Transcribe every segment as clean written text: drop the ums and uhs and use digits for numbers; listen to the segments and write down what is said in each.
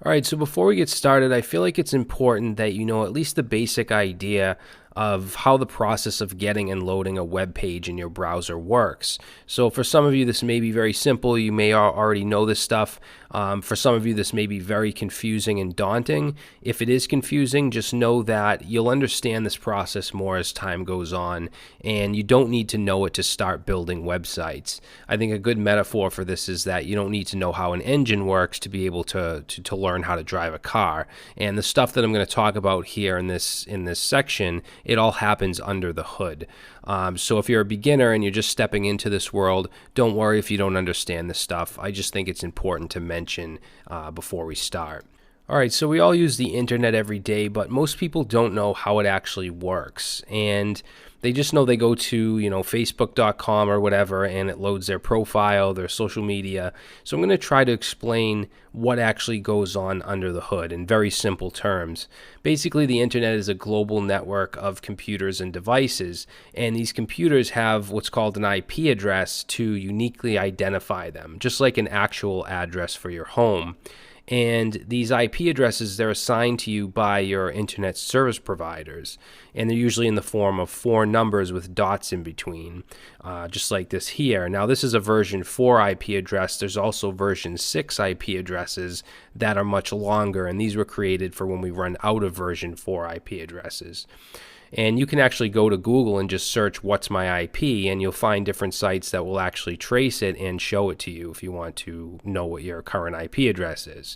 All right, so before we get started, I feel like it's important that you know at least the basic idea of how the process of getting and loading a web page in your browser works. So for some of you, this may be very simple. You may already know this stuff. For some of you, this may be very confusing and daunting. If it is confusing, just know that you'll understand this process more as time goes on, and you don't need to know it to start building websites. I think a good metaphor for this is that you don't need to know how an engine works to be able to learn how to drive a car. And the stuff that I'm going to talk about here in this section, it all happens under the hood. So if you're a beginner and you're just stepping into this world, don't worry if you don't understand this stuff. I just think it's important to mention before we start. All right, so we all use the internet every day, but most people don't know how it actually works. And they just know they go to, facebook.com or whatever, and it loads their profile, their social media. So I'm going to try to explain what actually goes on under the hood in very simple terms. Basically, the internet is a global network of computers and devices, and these computers have what's called an IP address to uniquely identify them, just like an actual address for your home. And these IP addresses, they're assigned to you by your internet service providers. And they're usually in the form of 4 numbers with dots in between, just like this here. Now, this is a version 4 IP address. There's also version 6 IP addresses that are much longer. And these were created for when we run out of version 4 IP addresses. And you can actually go to Google and just search "what's my IP," and you'll find different sites that will actually trace it and show it to you if you want to know what your current IP address is.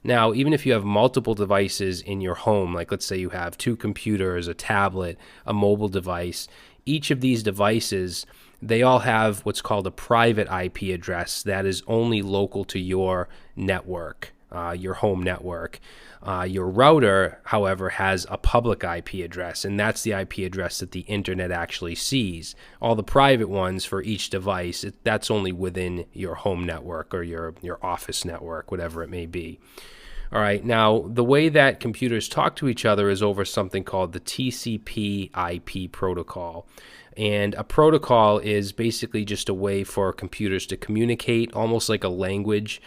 Now, even if you have multiple devices in your home, like let's say you have 2 computers, a tablet, a mobile device, each of these devices, they all have what's called a private IP address that is only local to your network, your home network. Your router, however, has a public IP address, and that's the IP address that the internet actually sees. All the private ones for each device, that's only within your home network or your office network, whatever it may be. All right, now the way that computers talk to each other is over something called the TCP/IP protocol. And a protocol is basically just a way for computers to communicate, almost like a language,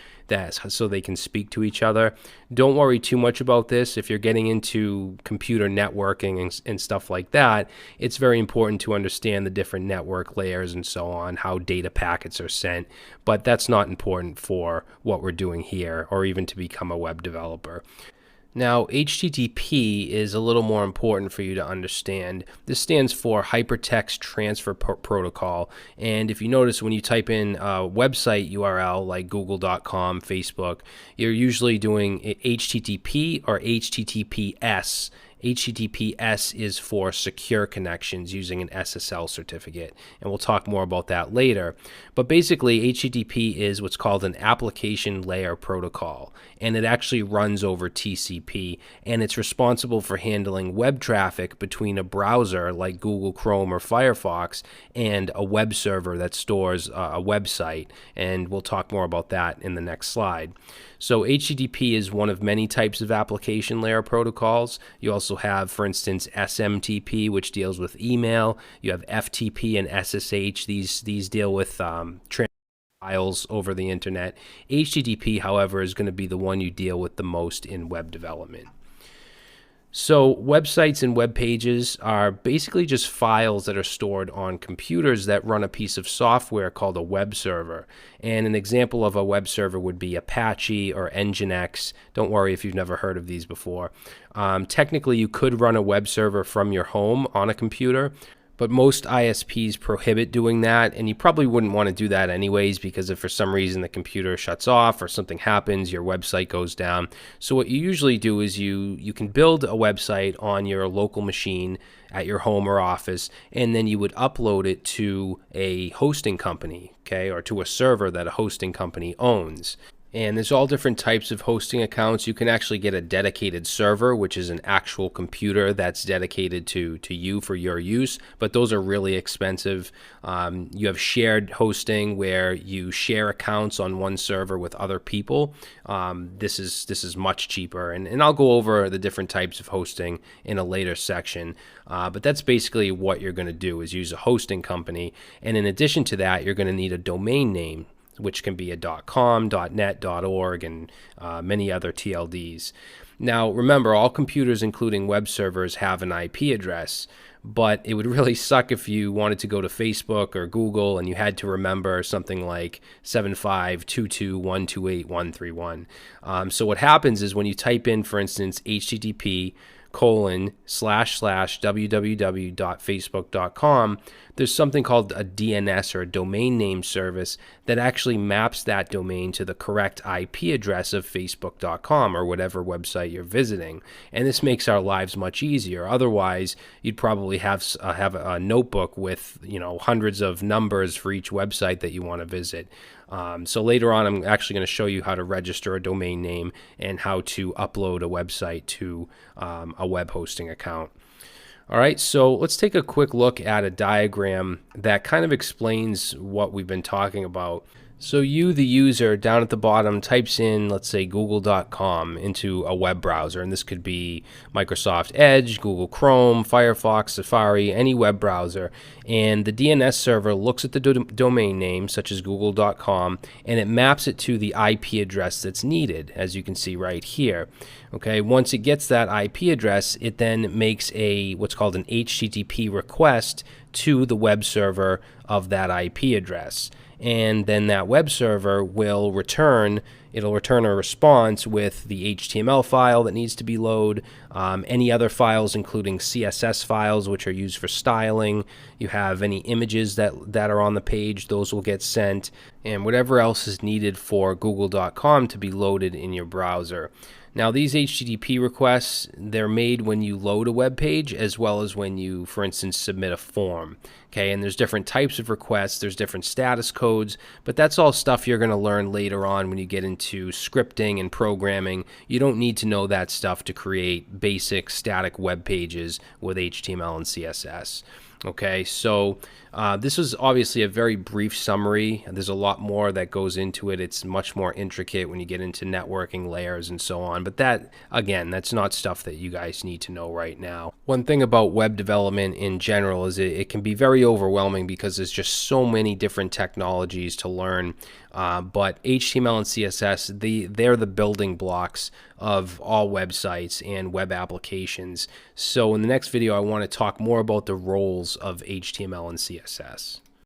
so they can speak to each other. Don't worry too much about this. If you're getting into computer networking and stuff like that, it's very important to understand the different network layers and so on, how data packets are sent. But that's not important for what we're doing here, or even to become a web developer. Now, HTTP is a little more important for you to understand. This stands for Hypertext Transfer Protocol. And if you notice, when you type in a website URL like google.com, Facebook, you're usually doing HTTP or HTTPS. HTTPS is for secure connections using an SSL certificate, and we'll talk more about that later. But basically, HTTP is what's called an application layer protocol, and it actually runs over TCP, and it's responsible for handling web traffic between a browser like Google Chrome or Firefox and a web server that stores a website, and we'll talk more about that in the next slide. So HTTP is one of many types of application layer protocols. You also have, for instance, SMTP, which deals with email. You have FTP and SSH. These deal with files over the internet. HTTP, however, is going to be the one you deal with the most in web development. So websites and web pages are basically just files that are stored on computers that run a piece of software called a web server. And an example of a web server would be Apache or Nginx. Don't worry if you've never heard of these before. Technically, you could run a web server from your home on a computer, but most ISPs prohibit doing that, and you probably wouldn't want to do that anyways, because if for some reason the computer shuts off or something happens, your website goes down. So what you usually do is you can build a website on your local machine at your home or office, and then you would upload it to a hosting company, okay, or to a server that a hosting company owns. And there's all different types of hosting accounts. You can actually get a dedicated server, which is an actual computer that's dedicated to you for your use, but those are really expensive. You have shared hosting where you share accounts on one server with other people. This is much cheaper, and I'll go over the different types of hosting in a later section. But that's basically what you're going to do, is use a hosting company. And in addition to that, you're going to need a domain name. which can be a .com, .net, .org, and many other TLDs. Now, remember, all computers, including web servers, have an IP address, but it would really suck if you wanted to go to Facebook or Google and you had to remember something like 7522.128.131. So what happens is when you type in, for instance, http://www.facebook.com, there's something called a DNS, or a domain name service, that actually maps that domain to the correct IP address of facebook.com or whatever website you're visiting. And this makes our lives much easier. Otherwise, you'd probably have a notebook with hundreds of numbers for each website that you want to visit. So later on, I'm actually going to show you how to register a domain name and how to upload a website to a web hosting account. All right, so let's take a quick look at a diagram that kind of explains what we've been talking about. So you, the user, down at the bottom, types in, let's say, google.com into a web browser, and this could be Microsoft Edge, Google Chrome, Firefox, Safari, any web browser, and the DNS server looks at the domain name, such as google.com, and it maps it to the IP address that's needed, as you can see right here. Okay, once it gets that IP address, it then makes what's called an HTTP request to the web server of that IP address. And then that web server will return a response with the HTML file that needs to be loaded, any other files, including CSS files, which are used for styling. You have any images that are on the page, those will get sent, and whatever else is needed for google.com to be loaded in your browser. Now, these HTTP requests, they're made when you load a web page as well as when you, for instance, submit a form. Okay, and there's different types of requests, there's different status codes, but that's all stuff you're going to learn later on when you get into scripting and programming. You don't need to know that stuff to create basic static web pages with HTML and CSS. Okay, so this is obviously a very brief summary. There's a lot more that goes into it. It's much more intricate when you get into networking layers and so on. But that, again, that's not stuff that you guys need to know right now. One thing about web development in general is it can be very overwhelming because there's just so many different technologies to learn. But HTML and CSS, they're the building blocks of all websites and web applications. So in the next video, I want to talk more about the roles of HTML and CSS.